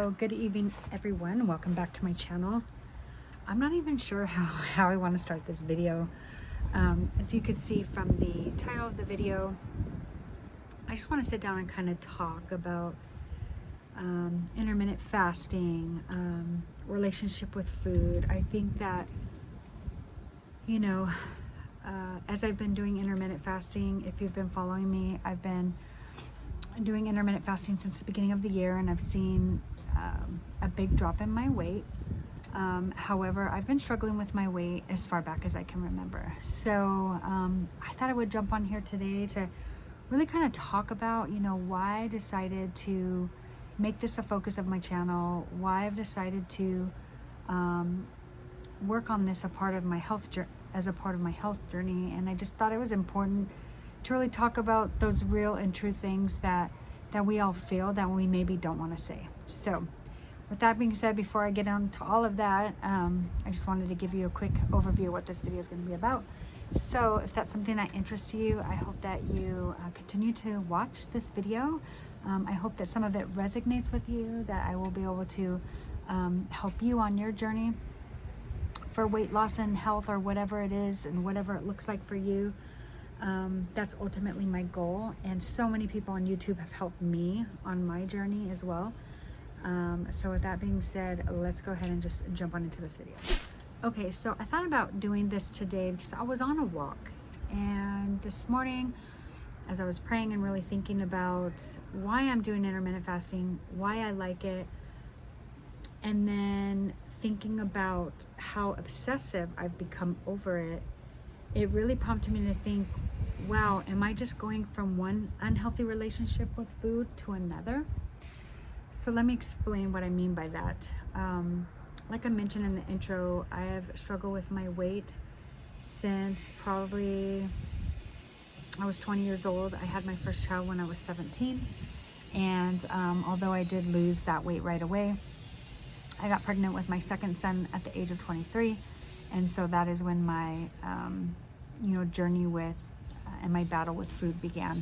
So good evening, everyone. Welcome back to my channel. I'm not even sure how I want to start this video. As you could see from the title of the video, I just want to sit down and kind of talk about intermittent fasting, relationship with food. I think that, as I've been doing intermittent fasting, if you've been following me, I've been doing intermittent fasting since the beginning of the year, and I've seen a big drop in my weight. However, I've been struggling with my weight as far back as I can remember. So I thought I would jump on here today to really kind of talk about, why I decided to make this a focus of my channel, why I've decided to work on this as a part of my health journey. And I just thought it was important to really talk about those real and true things that we all feel that we maybe don't want to say. So with that being said, before I get into all of that, I just wanted to give you a quick overview of what this video is going to be about. So if that's something that interests you, I hope that you continue to watch this video. I hope that some of it resonates with you, that I will be able to help you on your journey for weight loss and health, or whatever it is and whatever it looks like for you. That's ultimately my goal, and so many people on YouTube have helped me on my journey as well. So with that being said, let's go ahead and just jump on into this video. Okay, so I thought about doing this today because I was on a walk, and this morning as I was praying and really thinking about why I'm doing intermittent fasting, why I like it, and then thinking about how obsessive I've become over it, it really prompted me to think, wow, am I just going from one unhealthy relationship with food to another? So let me explain what I mean by that. Like I mentioned in the intro, I have struggled with my weight since probably I was 20 years old. I had my first child when I was 17. And although I did lose that weight right away, I got pregnant with my second son at the age of 23. And so that is when my, journey with and my battle with food began.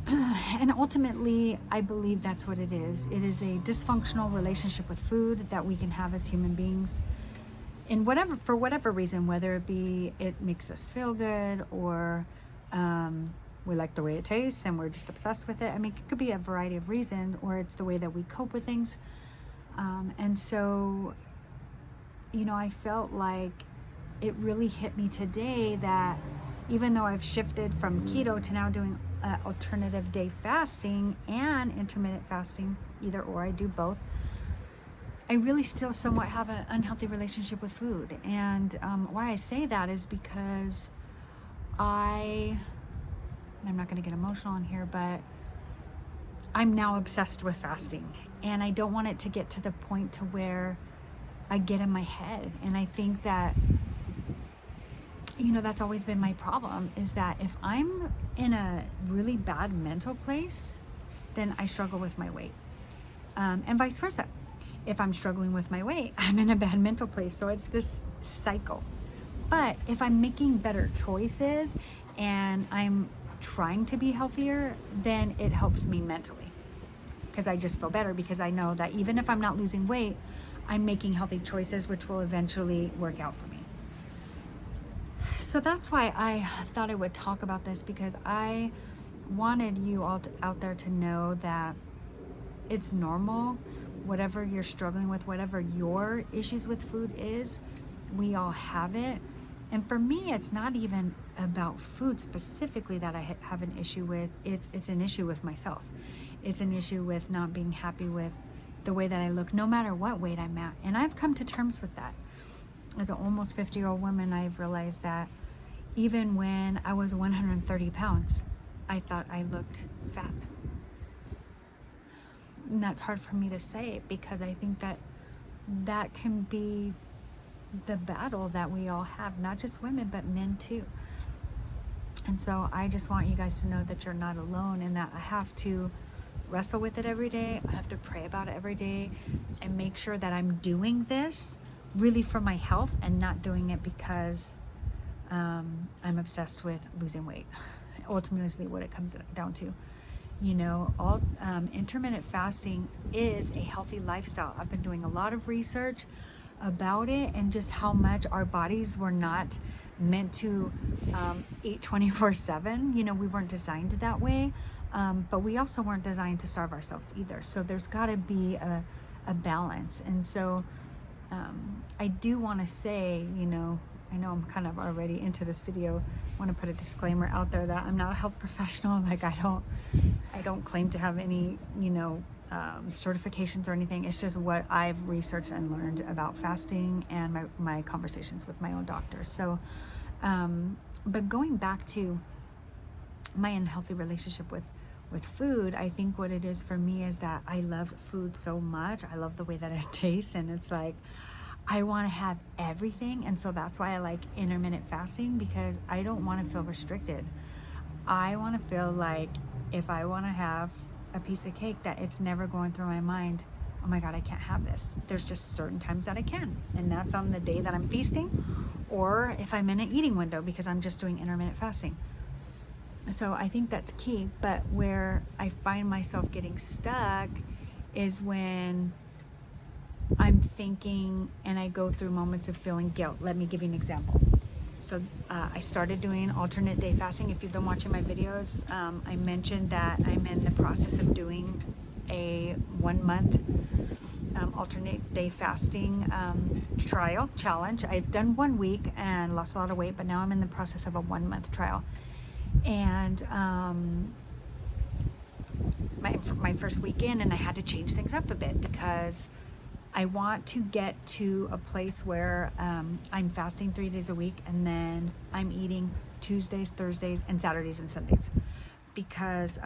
And ultimately, I believe that's what it is. It is a dysfunctional relationship with food that we can have as human beings, for whatever reason, whether it be it makes us feel good, or we like the way it tastes and we're just obsessed with it. I mean, it could be a variety of reasons, or it's the way that we cope with things. And so, I felt like it really hit me today that even though I've shifted from keto to now doing alternative day fasting and intermittent fasting, either or, I do both, I really still somewhat have an unhealthy relationship with food. And why I say that is because I'm not going to get emotional on here, but I'm now obsessed with fasting, and I don't want it to get to the point to where I get in my head. And I think that that's always been my problem, is that if I'm in a really bad mental place, then I struggle with my weight. And vice versa. If I'm struggling with my weight, I'm in a bad mental place. So it's this cycle. But if I'm making better choices and I'm trying to be healthier, then it helps me mentally, because I just feel better, because I know that even if I'm not losing weight, I'm making healthy choices, which will eventually work out for me. So that's why I thought I would talk about this, because I wanted you all out there to know that it's normal. Whatever you're struggling with, whatever your issues with food is, we all have it. And for me, it's not even about food specifically that I have an issue with. It's an issue with myself. It's an issue with not being happy with the way that I look, no matter what weight I'm at. And I've come to terms with that. As an almost 50-year-old woman, I've realized that even when I was 130 pounds, I thought I looked fat. And that's hard for me to say, because I think that can be the battle that we all have, not just women, but men too. And so I just want you guys to know that you're not alone, and that I have to wrestle with it every day. I have to pray about it every day and make sure that I'm doing this really for my health, and not doing it because I'm obsessed with losing weight. Ultimately, what it comes down to. You know, all intermittent fasting is a healthy lifestyle. I've been doing a lot of research about it, and just how much our bodies were not meant to eat 24/7. You know, we weren't designed that way, but we also weren't designed to starve ourselves either. So there's got to be a balance. And so I do want to say, you know, I know I'm kind of already into this video. I want to put a disclaimer out there that I'm not a health professional. Like I don't claim to have any, you know, certifications or anything. It's just what I've researched and learned about fasting and my conversations with my own doctor. So, but going back to my unhealthy relationship with food, I think what it is for me is that I love food so much. I love the way that it tastes, and it's like I want to have everything. And so that's why I like intermittent fasting, because I don't want to feel restricted. I want to feel like if I want to have a piece of cake, that it's never going through my mind, oh my God, I can't have this. There's just certain times that I can, and that's on the day that I'm feasting, or if I'm in an eating window because I'm just doing intermittent fasting. So I think that's key. But where I find myself getting stuck is when I'm thinking and I go through moments of feeling guilt. Let me give you an example. So I started doing alternate day fasting. If you've been watching my videos, I mentioned that I'm in the process of doing a 1 month alternate day fasting trial challenge. I've done 1 week and lost a lot of weight, but now I'm in the process of a 1 month trial. And my first weekend, and I had to change things up a bit because I want to get to a place where I'm fasting 3 days a week, and then I'm eating Tuesdays, Thursdays, and Saturdays and Sundays. Because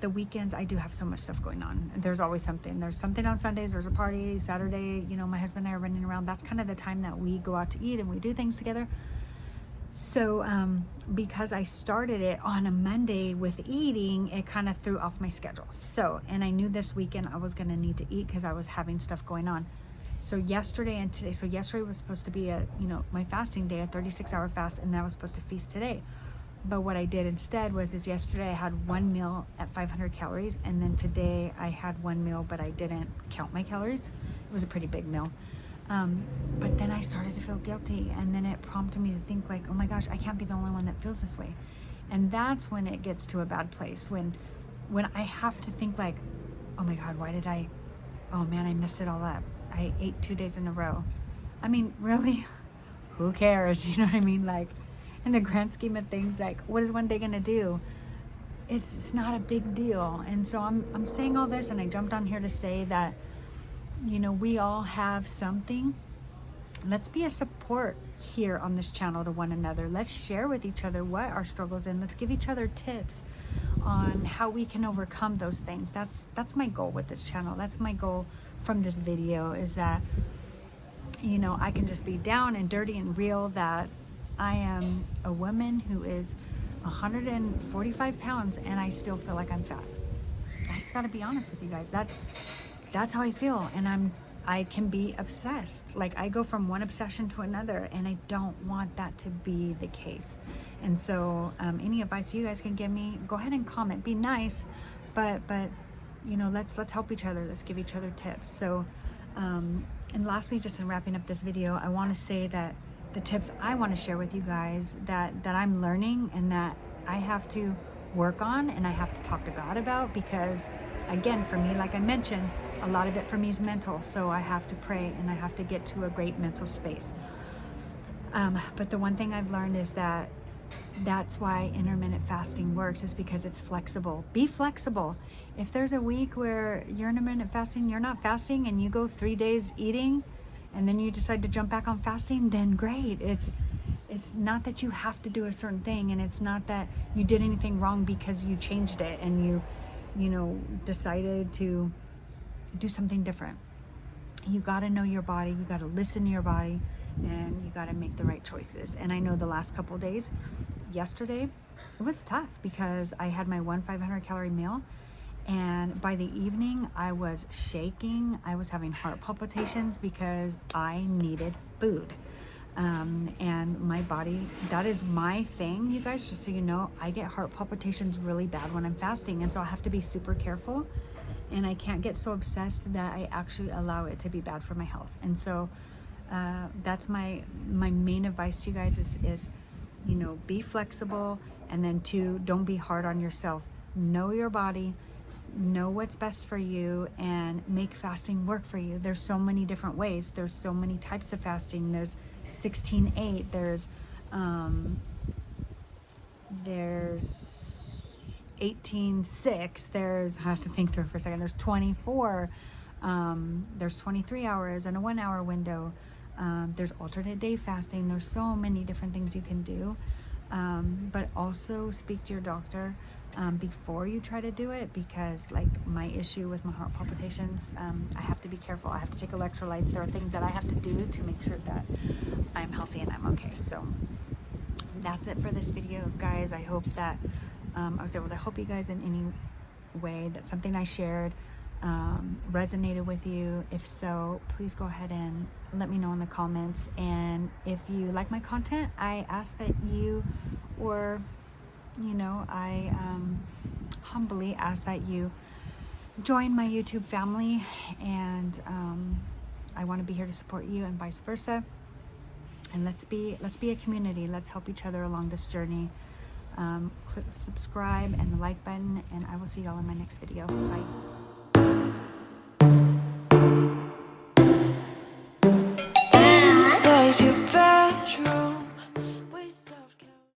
the weekends, I do have so much stuff going on. There's always something. There's something on Sundays, there's a party. Saturday, you know, my husband and I are running around. That's kind of the time that we go out to eat and we do things together. So because I started it on a Monday with eating, it kind of threw off my schedule. So, and I knew this weekend I was going to need to eat because I was having stuff going on. So yesterday and today, so yesterday was supposed to be my fasting day, a 36-hour fast, and I was supposed to feast today. But what I did instead is yesterday I had 1 meal at 500 calories, and then today I had 1 meal, but I didn't count my calories. It was a pretty big meal. But then I started to feel guilty, and then it prompted me to think like, oh my gosh, I can't be the only one that feels this way. And that's when it gets to a bad place, when I have to think like, oh my God, oh man, I messed it all up. I ate 2 days in a row. I mean, really, who cares? You know what I mean? Like, in the grand scheme of things, like, what is one day gonna do? It's not a big deal. And so I'm saying all this, and I jumped on here to say that, you know, we all have something. Let's be a support here on this channel to one another. Let's share with each other what our struggles in. Let's give each other tips on how we can overcome those things. That's my goal with this channel. That's my goal from this video, is that, you know, I can just be down and dirty and real, that I am a woman who is 145 pounds and I still feel like I'm fat. I just got to be honest with you guys. That's how I feel, and I can be obsessed. Like, I go from one obsession to another, and I don't want that to be the case. And so any advice you guys can give me, go ahead and comment. Be nice, but you know, let's help each other. Let's give each other tips. So and lastly, just in wrapping up this video, I want to say that the tips I want to share with you guys that I'm learning and that I have to work on and I have to talk to God about, because again, for me, like I mentioned, a lot of it for me is mental. So I have to pray and I have to get to a great mental space. But the one thing I've learned is that that's why intermittent fasting works, is because it's flexible. Be flexible. If there's a week where you're intermittent fasting, you're not fasting, and you go 3 days eating, and then you decide to jump back on fasting, then great. It's not that you have to do a certain thing, and it's not that you did anything wrong because you changed it and you know, decided to do something different. You got to know your body. You got to listen to your body, and you got to make the right choices. And I know the last couple of days, yesterday, it was tough because I had my 500 calorie meal, and by the evening I was shaking. I was having heart palpitations because I needed food. And my body, that is my thing, you guys, just so you know. I get heart palpitations really bad when I'm fasting, and so I have to be super careful, and I can't get so obsessed that I actually allow it to be bad for my health. And so that's my main advice to you guys is you know, be flexible, and then two, don't be hard on yourself. Know your body, know what's best for you, and make fasting work for you. There's so many different ways. There's so many types of fasting. There's 16/8. There's 18/6. I have to think through it for a second. There's 24. There's 23 hours and a 1 hour window. There's alternate day fasting. There's so many different things you can do. But also speak to your doctor before you try to do it, because like my issue with my heart palpitations, I have to be careful. I have to take electrolytes. There are things that I have to do to make sure that I'm healthy and I'm okay. So that's it for this video, guys. I hope that I was able to help you guys in any way, that something I shared resonated with you. If so, please go ahead and let me know in the comments. And if you like my content, I ask that you, or you know, I humbly ask that you join my YouTube family, and I want to be here to support you, and vice versa. And let's be a community. Let's help each other along this journey. Click subscribe and the like button, and I will see y'all in my next video. Bye. Said you better